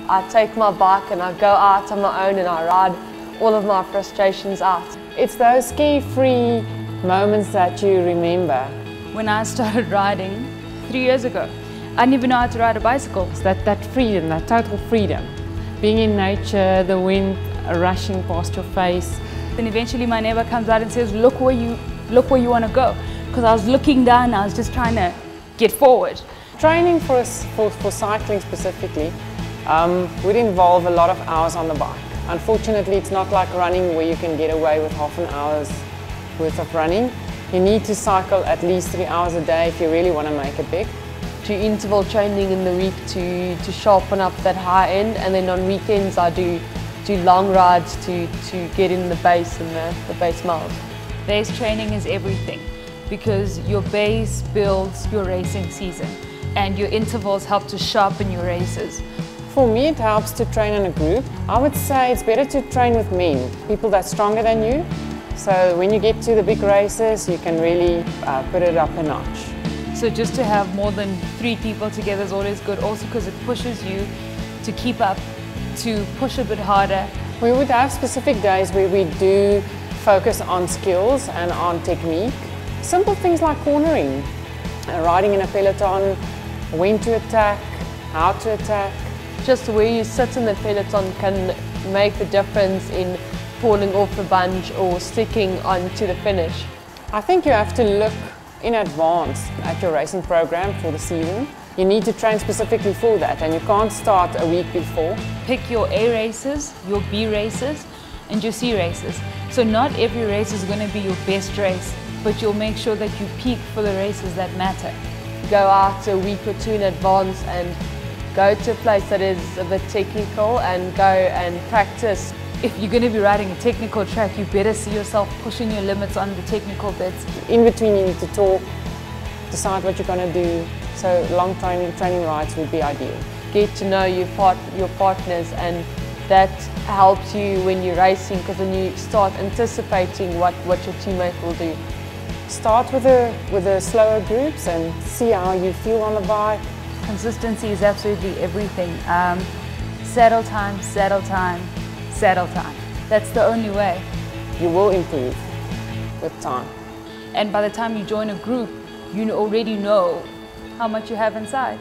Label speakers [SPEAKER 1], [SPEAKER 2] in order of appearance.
[SPEAKER 1] I take my bike and I go out on my own and I ride all of my frustrations out.
[SPEAKER 2] It's those carefree moments that you remember.
[SPEAKER 3] When I started riding 3 years ago, I didn't even know how to ride a bicycle.
[SPEAKER 2] It's that freedom, that total freedom. Being in nature, the wind rushing past your face.
[SPEAKER 3] Then eventually my neighbor comes out and says, look where you want to go. Because I was looking down, I was just trying to get forward.
[SPEAKER 2] Training for cycling specifically would involve a lot of hours on the bike. Unfortunately, it's not like running where you can get away with half an hour's worth of running. You need to cycle at least 3 hours a day if you really want to make it big.
[SPEAKER 1] Do interval training in the week to sharpen up that high end, and then on weekends I do long rides to get in the base and the base miles.
[SPEAKER 3] Base training is everything because your base builds your racing season and your intervals help to sharpen your races.
[SPEAKER 2] For me, it helps to train in a group. I would say it's better to train with men, people that's stronger than you. So when you get to the big races, you can really put it up a notch.
[SPEAKER 3] So just to have more than 3 people together is always good, also because it pushes you to keep up, to push a bit harder.
[SPEAKER 2] We would have specific days where we do focus on skills and on technique. Simple things like cornering, riding in a peloton, when to attack, how to attack.
[SPEAKER 1] Just where you sit in the peloton can make the difference in falling off the bunch or sticking onto the finish.
[SPEAKER 2] I think you have to look in advance at your racing program for the season. You need to train specifically for that, and you can't start a week before.
[SPEAKER 3] Pick your A races, your B races, and your C races. So not every race is going to be your best race, but you'll make sure that you peak for the races that matter.
[SPEAKER 1] Go out a week or 2 in advance and go to a place that is a bit technical and go and practice.
[SPEAKER 3] If you're going to be riding a technical track, you better see yourself pushing your limits on the technical bits.
[SPEAKER 2] In between you need to talk, decide what you're going to do. So long training rides would be ideal.
[SPEAKER 1] Get to know your partners, and that helps you when you're racing, because when you start anticipating what your teammate will do.
[SPEAKER 2] Start with the slower groups and see how you feel on the bike.
[SPEAKER 3] Consistency is absolutely everything. Saddle time, saddle time, saddle time. That's the only way.
[SPEAKER 2] You will improve with time.
[SPEAKER 3] And by the time you join a group, you already know how much you have inside.